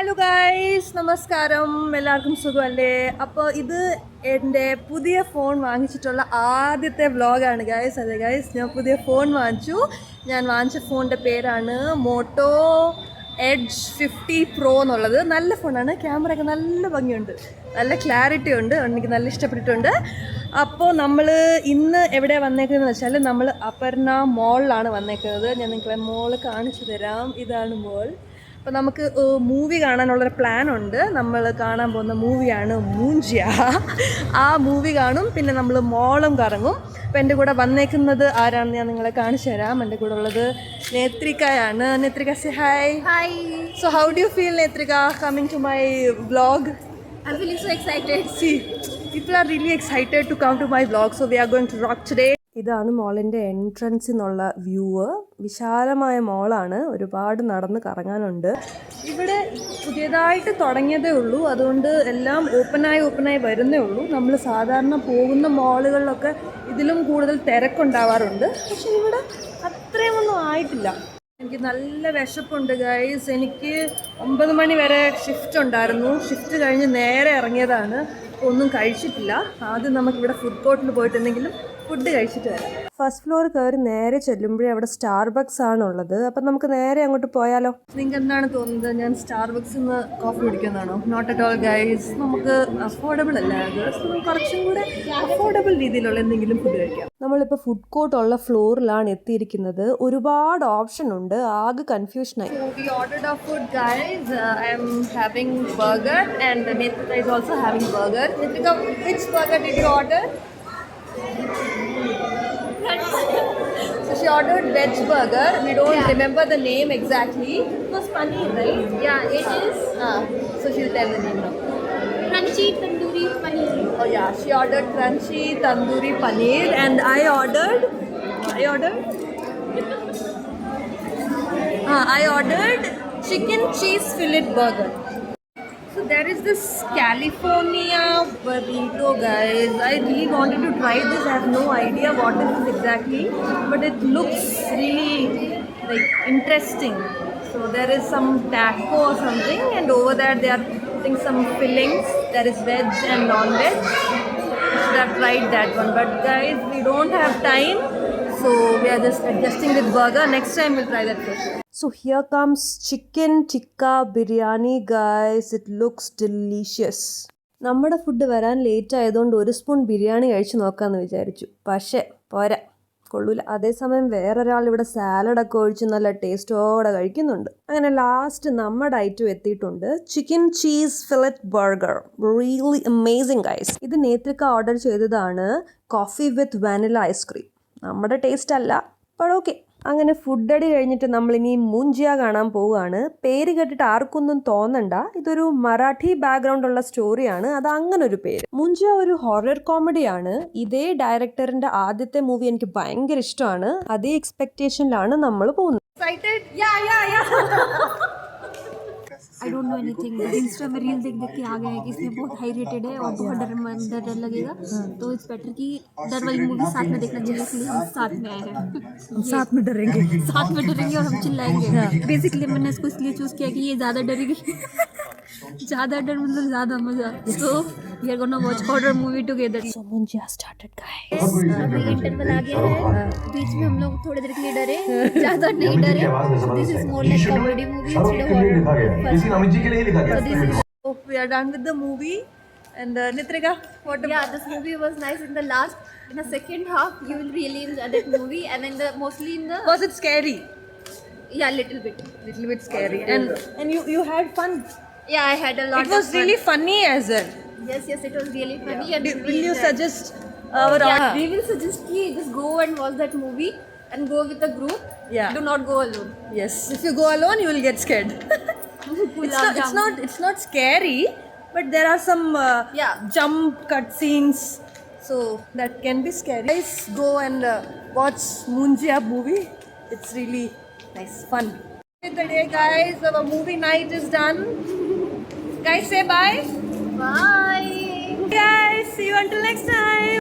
Hello guys, നമസ്കാരം. എല്ലാവർക്കും സുഖമല്ലേ? അപ്പോൾ ഇത് എൻ്റെ പുതിയ ഫോൺ വാങ്ങിച്ചിട്ടുള്ള ആദ്യത്തെ വ്ളോഗാണ് ഗൈസ്. അതെ ഗൈസ്, ഞാൻ പുതിയ ഫോൺ വാങ്ങിച്ചു. ഞാൻ വാങ്ങിച്ച ഫോണിൻ്റെ പേരാണ് മോട്ടോ എഡ്ജ് 50 Pro എന്നുള്ളത്. നല്ല ഫോണാണ്, ക്യാമറയൊക്കെ നല്ല ഭംഗിയുണ്ട്, നല്ല ക്ലാരിറ്റി ഉണ്ട്, എനിക്ക് നല്ല ഇഷ്ടപ്പെട്ടിട്ടുണ്ട്. അപ്പോൾ നമ്മൾ ഇന്ന് എവിടെ വന്നേക്കുന്നതെന്ന് വെച്ചാൽ നമ്മൾ അപർണ മോളിലാണ് വന്നേക്കുന്നത്. ഞാൻ നിങ്ങളെ മോൾ കാണിച്ചു തരാം. ഇതാണ് മോൾ. അപ്പോൾ നമുക്ക് മൂവി കാണാനുള്ളൊരു പ്ലാനുണ്ട്. നമ്മൾ കാണാൻ പോകുന്ന മൂവിയാണ് മൂഞ്ചിയ. ആ മൂവി കാണും, പിന്നെ നമ്മൾ മോളും കറങ്ങും. അപ്പോൾ എൻ്റെ കൂടെ വന്നേക്കുന്നത് ആരാണെന്ന് ഞാൻ നിങ്ങളെ കാണിച്ചു തരാം. എൻ്റെ കൂടെ ഉള്ളത് നേത്രികയാണ്. Nethrika, say hi. Hi. So how do you feel, Netrika, coming to my vlog? I'm feeling so excited. See, people are really excited to come to my vlog, so we are going to rock today. ഇതാണ് മോളിൻ്റെ എൻട്രൻസിൽ നിന്നുള്ള view. വിശാലമായ മോളാണ്, ഒരുപാട് നടന്ന് കറങ്ങാനുണ്ട്. ഇവിടെ പുതിയതായിട്ട് തുടങ്ങിയതേ ഉള്ളൂ, അതുകൊണ്ട് എല്ലാം ഓപ്പണായി വരുന്നേ ഉള്ളൂ. നമ്മൾ സാധാരണ പോകുന്ന മോളുകളിലൊക്കെ ഇതിലും കൂടുതൽ തിരക്കുണ്ടാവാറുണ്ട്, പക്ഷേ ഇവിടെ അത്രയൊന്നും ആയിട്ടില്ല. എനിക്ക് നല്ല വിശപ്പുണ്ട് ഗൈസ്. എനിക്ക് 9 മണി വരെ ഷിഫ്റ്റ് ഉണ്ടായിരുന്നു. ഷിഫ്റ്റ് കഴിഞ്ഞ് നേരെ ഇറങ്ങിയതാണ്, ഒന്നും കഴിച്ചിട്ടില്ല. ആദ്യം നമുക്കിവിടെ ഫുഡ് കോർട്ടിൽ പോയിട്ട് എന്തെങ്കിലും ഫുഡ് കഴിച്ചിട്ട് വരാം. ഫസ്റ്റ് ഫ്ലോർ കയറി നേരെ ചെല്ലുമ്പോഴേ അവിടെ സ്റ്റാർബക്സ് ആണുള്ളത്. അപ്പം നമുക്ക് നേരെ അങ്ങോട്ട് പോയാലോ? നിങ്ങൾക്ക് എന്താണ് തോന്നുന്നത്, ഞാൻ സ്റ്റാർബക്സിൽ നിന്ന് കോഫി കുടിക്കുന്നതാണോ? Not at all guys. നമുക്ക് അഫോർഡബിൾ അല്ല അത്. കുറച്ചും കൂടെ അഫോർഡബിൾ രീതിയിലുള്ള എന്തെങ്കിലും ഫുഡ് കഴിക്കാം. നമ്മളിപ്പോൾ ഫുഡ് കോർട്ട് ഉള്ള ഫ്ലോറിലാണ് എത്തിയിരിക്കുന്നത്. ഒരുപാട് ഓപ്ഷൻ ഉണ്ട്, ആകെ കൺഫ്യൂഷനായി. We ordered our food guys. I am having burger and Netrika is also having burger. Netrika, which burger did you order? So she ordered veg burger. We don't remember the name exactly. It was paneer, right? Yeah, it is So she'll tell the name now. crunchy tandoori paneer. Oh yeah, she ordered crunchy tandoori paneer and I ordered chicken cheese fillet burger. So there is this California burrito guys. I really wanted to try this. I have no idea what it is exactly, but it looks really like interesting. So there is some taco or something, and over there they are putting some fillings. There is veg and non-veg. I should have tried that one, but guys, we don't have time, so we are just adjusting with burger. Next time we'll try that fish. So here comes chicken tikka biryani guys. It looks delicious. നമ്മുടെ food വരാൻ late ആയതുകൊണ്ട് ഒരു spoon biryani കഴിച്ച് നോക്കാമെന്ന് വിചാരിച്ചു, പക്ഷേ പോരാ, കൊള്ളൂല. അതേസമയം വേറൊരാൾ ഇവിടെ സാലഡൊക്കെ ഒഴിച്ച് നല്ല ടേസ്റ്റോടെ കഴിക്കുന്നുണ്ട്. അങ്ങനെ ലാസ്റ്റ് നമ്മുടെ ഐറ്റം എത്തിയിട്ടുണ്ട്, chicken cheese fillet burger. Really amazing guys. ഇത് നേത്രിക ഓർഡർ ചെയ്തതാണ്, കോഫി വിത്ത് വാനില ഐസ്ക്രീം. നമ്മുടെ ടേസ്റ്റ് അല്ല, അപ്പോൾ ഓക്കെ. അങ്ങനെ ഫുഡ് അടി കഴിഞ്ഞിട്ട് നമ്മളിനി മൂഞ്ചിയ കാണാൻ പോവുകയാണ്. പേര് കേട്ടിട്ട് ആർക്കൊന്നും തോന്നണ്ട, ഇതൊരു മറാഠി ബാക്ക്ഗ്രൗണ്ട് ഉള്ള സ്റ്റോറിയാണ്, അത് അങ്ങനെ ഒരു പേര്. മൂഞ്ചിയ ഒരു ഹൊറർ കോമഡിയാണ്. ഇതേ ഡയറക്ടറിന്റെ ആദ്യത്തെ മൂവി എനിക്ക് ഭയങ്കര ഇഷ്ടമാണ്. അതേ എക്സ്പെക്ടേഷനിലാണ് നമ്മൾ പോകുന്നത്. I don't know anything. Insta में रील देख के आ गए हैं कि इसमें बहुत हाई रेटेड है और बहुत डर लगेगा, तो इट्स बेटर कि डर वाली मूवी साथ में देखना चाहिए, इसलिए हम साथ में आए हैं. साथ में डरेंगे और हम चिल्लाएंगे. बेसिकली मैंने इसको इसलिए चूज किया कि ये ज़्यादा डरेगी. ज़्यादा डर मतलब ज़्यादा मज़ा. So we are gonna watch horror movie together. So Munjia started guys. अभी इंटरवल आ गया है, बीच में हम लोग थोड़ी देर के लिए डरे, ज़्यादा नहीं डरे. This is more like comedy movie instead of horror. Amit ji के लिए लिखा गया. So this is So we are done with the movie. And Netrika, what about? yeah, this movie was nice. In the second half, you will really enjoy that movie, and then mostly in the Was it scary? yeah, little bit. Little bit scary. And you had fun. Yeah, I had a lot. It was of fun. really funny as well. Yes, it was really funny. And Will you suggest our we will suggest you just go and watch that movie and go with a group. Yeah. Do not go alone. Yes. If you go alone, you will get scared. It's not scary, but there are some jump cut scenes, so that can be scary. Guys, go and watch Munjia movie. It's really nice, fun. The day, guys, our movie night is done. Guys, say bye. Bye. Guys, see you until next time.